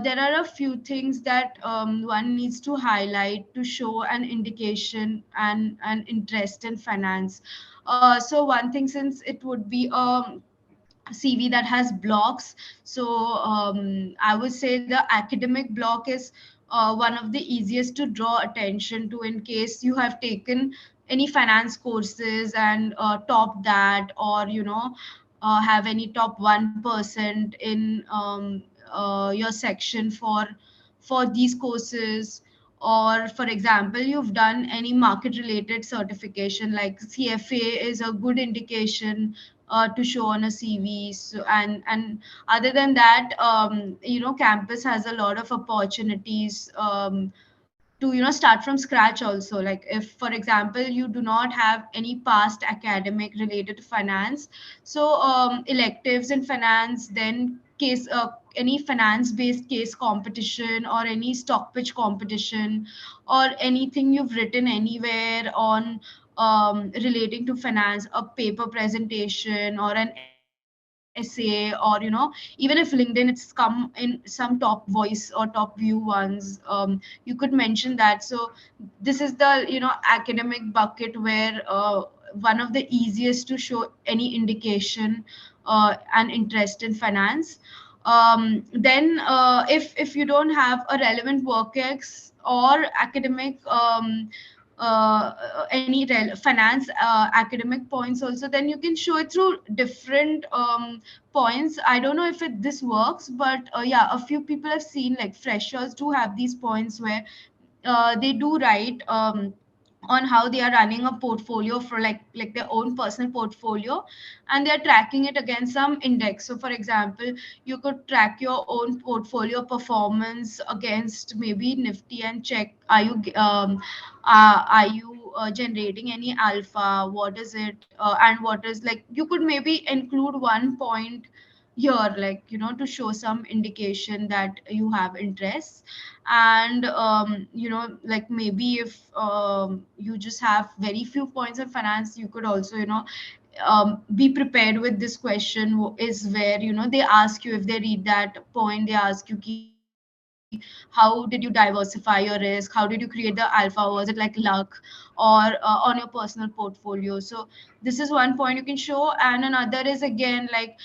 there are a few things that one needs to highlight to show an indication and an interest in finance. So one thing, since it would be a CV that has blocks. So I would say the academic block is one of the easiest to draw attention to in case you have taken any finance courses and top that, or have any top 1% in your section for these courses. Or for example, you've done any market related certification like CFA is a good indication to show on a CV. So, and other than that, campus has a lot of opportunities to start from scratch also. Like if for example you do not have any past academic related to finance, so electives in finance, then case any finance based case competition or any stock pitch competition, or anything you've written anywhere on relating to finance, a paper presentation or an essay, or even if LinkedIn it's come in some top voice or top view ones, you could mention that. So this is the academic bucket where one of the easiest to show any indication and interest in finance. Then if you don't have a relevant workex or academic any finance academic points also, then you can show it through different points. I don't know if this works, but yeah, a few people have seen, like freshers do have these points where they do write on how they are running a portfolio for like their own personal portfolio, and they're tracking it against some index. So for example, you could track your own portfolio performance against maybe Nifty and check, are you generating any alpha, what is it, and what is, like, you could maybe include one point here, like to show some indication that you have interests. And like maybe if you just have very few points in finance, you could also be prepared with this question, is where they ask you, if they read that point, they ask you ki, how did you diversify your risk, how did you create the alpha, was it like luck, or on your personal portfolio. So this is one point you can show. And another is again like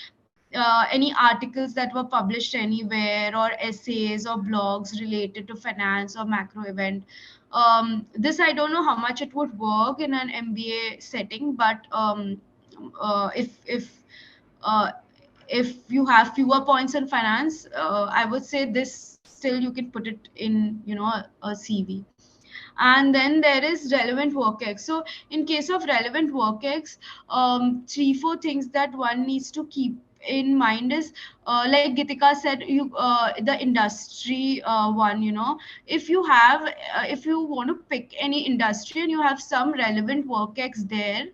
any articles that were published anywhere, or essays or blogs related to finance or macro event. This I don't know how much it would work in an MBA setting, but uh, if you have fewer points in finance, I would say this still you can put it in a CV. And then there is relevant workex. So in case of relevant workex, three four things that one needs to keep in mind is, like Gitika said, the industry one, if you have if you want to pick any industry and you have some relevant workex there,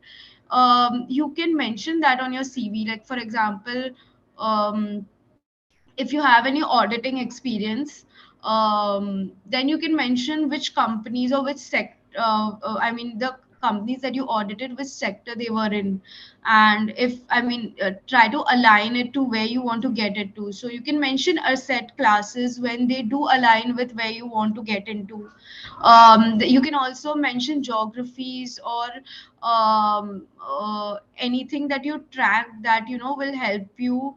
you can mention that on your CV. Like for example, if you have any auditing experience, then you can mention which companies or which I mean the companies that you audited, which sector they were in. And if I mean try to align it to where you want to get it to. So you can mention asset classes when they do align with where you want to get into. You can also mention geographies or anything that you track that will help you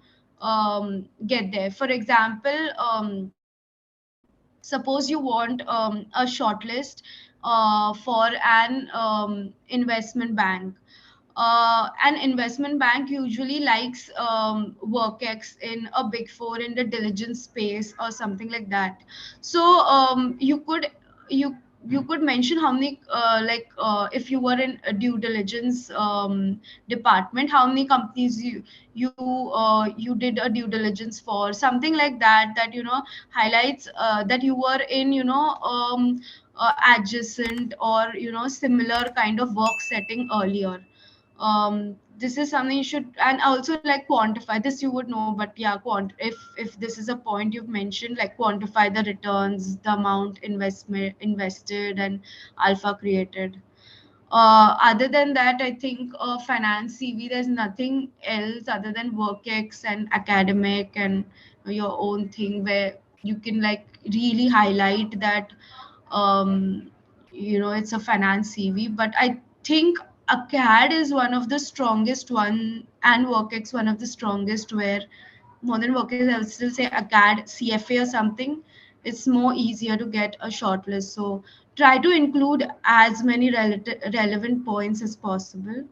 get there. For example, suppose you want a short list for an investment bank. An investment bank usually likes workex in a big four in the diligence space or something like that. So you you could mention how many if you were in a due diligence department, how many companies you did a due diligence for, something like that, that highlights that you were in adjacent or similar kind of work setting earlier. This is something you should, and also like quantify this, you would know, but yeah, if this is a point you've mentioned, like quantify the returns, the amount investment invested and alpha created. Other than that, I think finance CV, there's nothing else other than workex and academic and your own thing where you can like really highlight that um, it's a finance CV. But I think acad is one of the strongest one, and Workex one of the strongest, where more than Workex I would still say acad, CFA or something, it's more easier to get a shortlist. So try to include as many relevant points as possible.